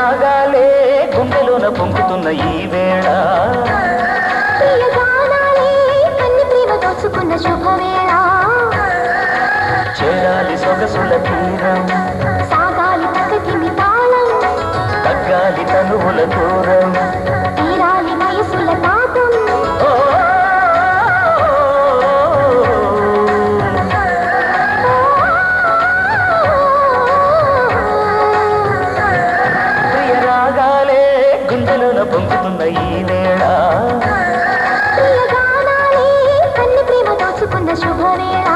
రాగాలే గుండెలోన పొంగుతున్న ఈ వేళ దోచుకున్న శుభవేళ చేరాలి సొగసుల తీరం సాగాలి ప్రకృతి తాళం తగ్గాలి తనువుల దూరం తీరాలి వయసుల తాపం ప్రియ రాగాలే గుండెలోన పొంగుతున్న ఈ వేళ దోచుకున్న శుభవేళ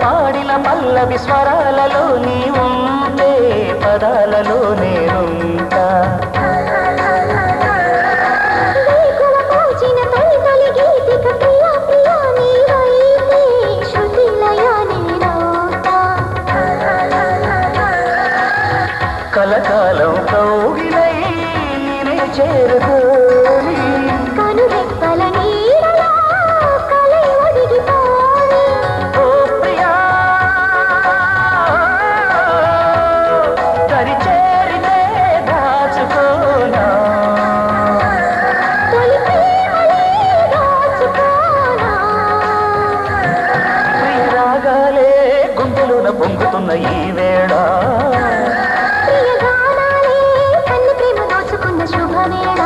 పాడిన పల్లవి స్వరాలలో నీ ఉంటే పదాలలో నేనుంటా కలకాలం కౌగిలై నేనే చేరుకోని కనురెప్పల నీడలో కలై ఒదిగిపోని పొంగుతున్న ఈ వేళ కన్ను ప్రేమ దోచుకున్న శుభవేళ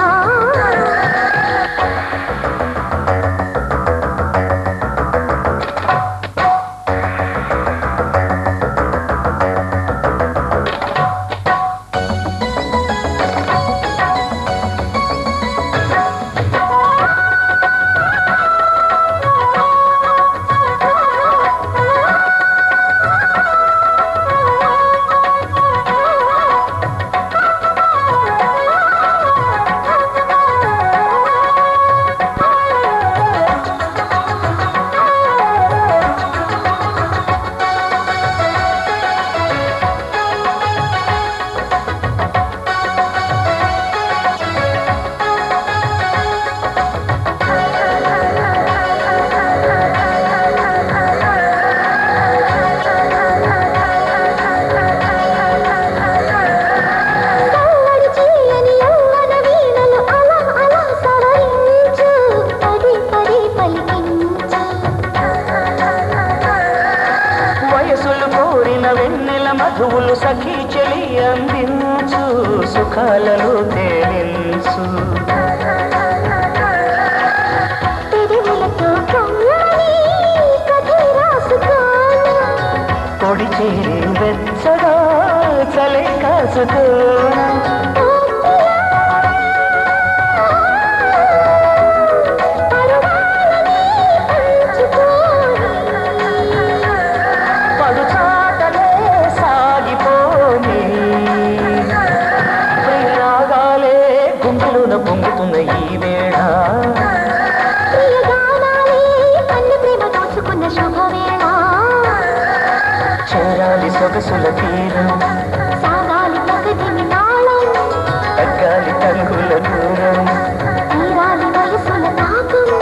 వెన్నెల మధువులు సఖీ చెలి అందించు సుఖాలను తేలించు పొడి చేరి వెచ్చగా చలే కాసుకోనా పొంగుతున్న ఈ వేళ కన్ను ప్రేమ దోచుకున్న శుభవేళ చేరాలి సొగసుల తీరం సాగాలి ప్రకృతి తాళం తగ్గాలి తనుగుల దూరం తీరాలి వయసుల తాపం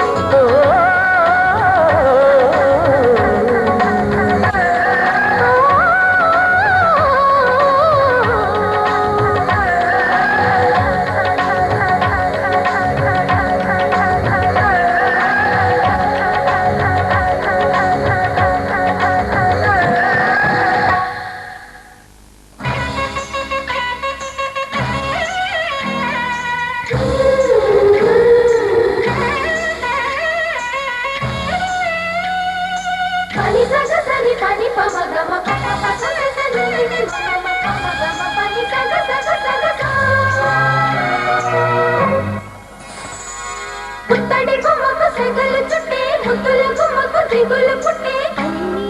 దిగులు పుట్టే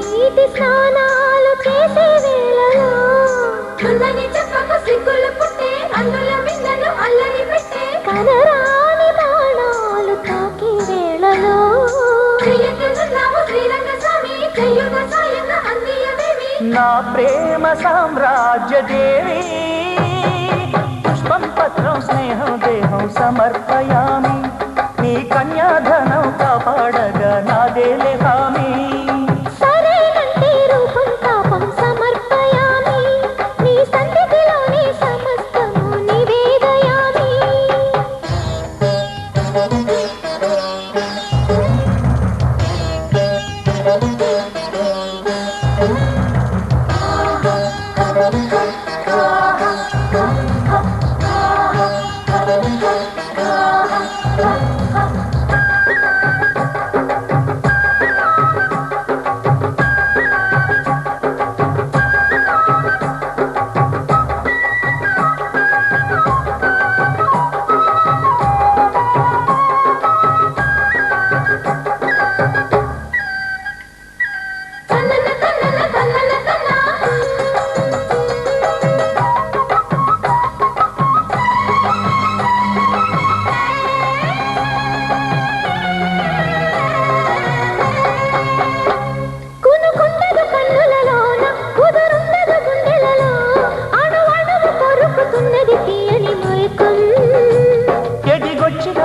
నీటి స్నానాలు చేసే వేళలో చున్నని చెప్పకు సిగ్గులు పుట్టే అందుల మిన్నను అల్లరి పెట్టే కనరాని బాణాలు తాకే వేళలో చెయ్యతున్నావు శ్రీరంగ స్వామి చెయ్యుగ సాయంగా అందియవేమి నా ప్రేమ సామ్రాజ్య దేవి పుష్పం పత్రం స్నేహం దేహం సమర్పయామి నీ కన్యాధనం కాపాడగా నాదేలే హామీ సరేనంటే రూపం తాపం సమర్పయామి నీ సన్నిధిలోని సమస్తము నివేదయామి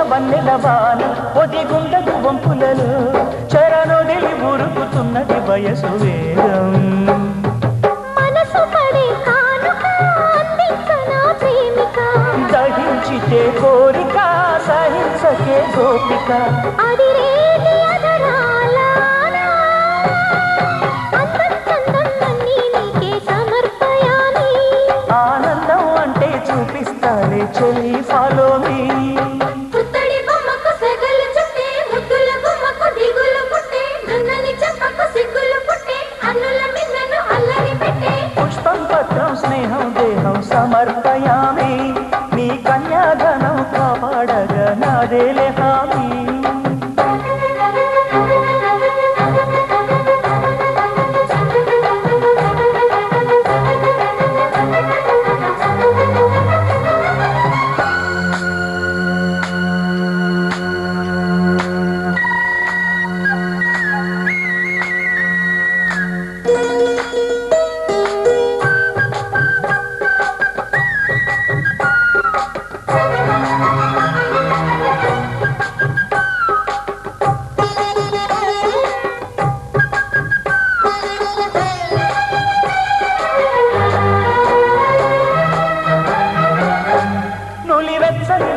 వన్నెలవాన ఒదిగుండదు వంపులలో చరణొదిలి ఉరుకుతున్నది వయసు వేగం మనసు పడే కానుక అందించనా ప్రేమిక దహించితే కోరిక సహించకే గోపిక అదిరేటి అదరాలానా అందం చందం అన్నీ నీకే సమర్పయామి ఆనందం అంటే చూపిస్తాలే చెల్లి ఫాలో మీ పుష్పం పత్రం స్నేహం దేహం సమర్పయామి నీ కన్యాధనం కాపాడగా నాదేలే హామీ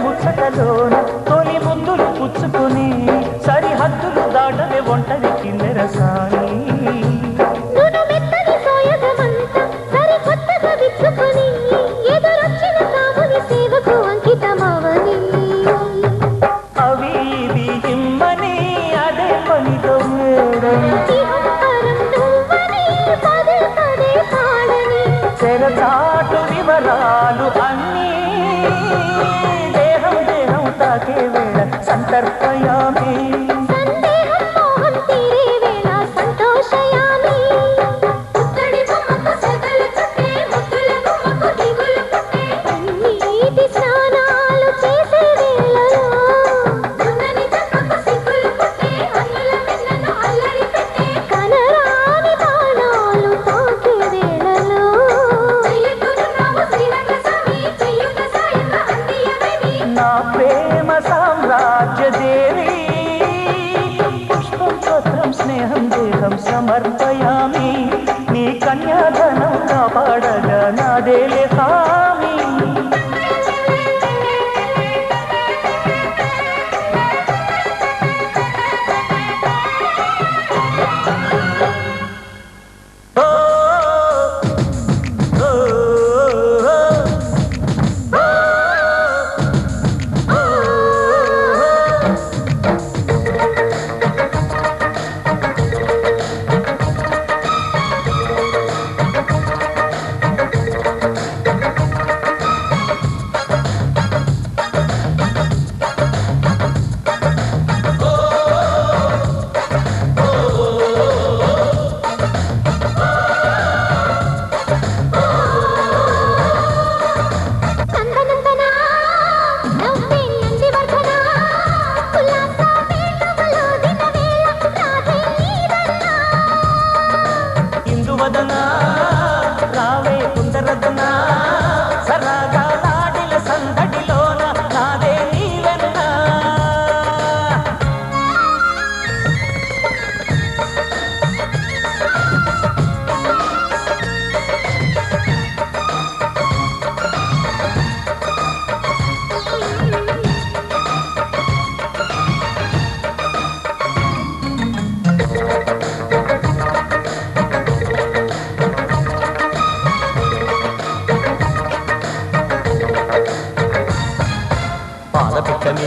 ముచ్చటలోన తొలి ముందులు పుచ్చుకొని సరిహద్దులు దాటవే ఒంటరి కిన్నెరసాని అవి ఇవి ఇమ్మని అదే పనితో చెరచాటు వివరాలు అన్నీ దేహం దేహం తాకే వేళ సంతర్పయామి నా ప్రేమ సామ్రాజ్య దేవి పుష్పం పత్రం స్నేహం దేహం సమర్పయామి నీ కన్యాధనం కాపాడగా నాదేలే హామీ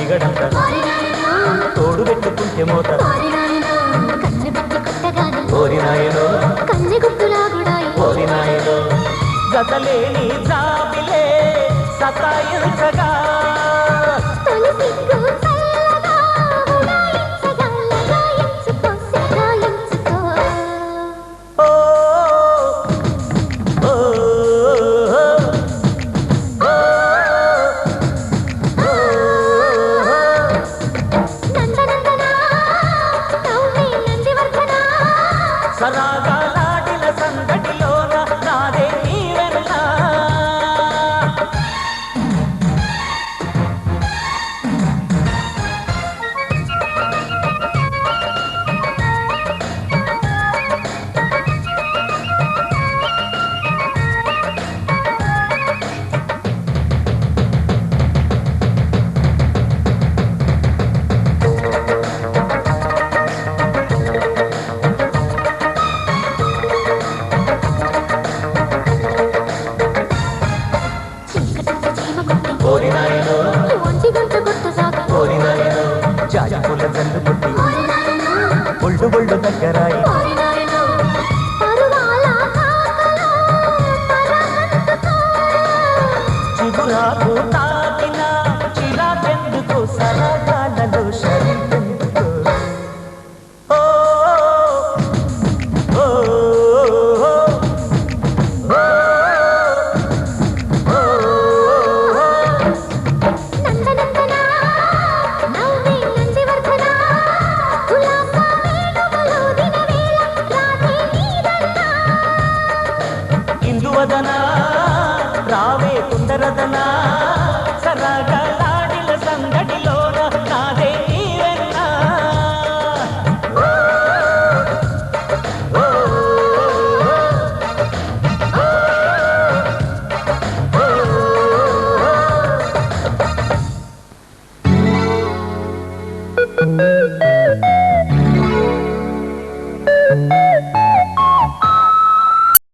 మీగడంత తోడు పెట్టుకుంటే మోత కన్ను పెట్టి కొట్టగానే ఓరి నాయనో కన్నె గుట్టులాగుడాయి ఓరి నాయనో జతలేని జాబిలే సతాయించగా తొలి సిగ్గు చల్లగా ఉడాయించగా లగాయించుకో సిగాయించుకో ఓ ఓ నందనందనా నవ్వే నందివర్ధనా సరాగాలాడిన సందడిలోన నాదే నీవెన్నా చీకటంత చీమ కొట్టి ఓరి నాయనో ఒంటి గంట కొట్టసాగా ఓరి నాయనో జాజి పూల జల్లు పుట్టి ఒళ్ళు ఒళ్ళు దగ్గరాయి పరువాల కాకలో పరమందుకో చిగురాకు తాకిన చిరాకెందుకు సరగాలలో శరీరెందుకు ఓ ఓ నందనందనా నవ్వే నందివర్ధనా ఉల్లాస వేడుకలో దినవేళ రాధే నీదన్నా ఇందువదనా రావే కుందరదనా సరగాలాడిన సందడిలోన నాదే నీవెన్నా ఓ ఓ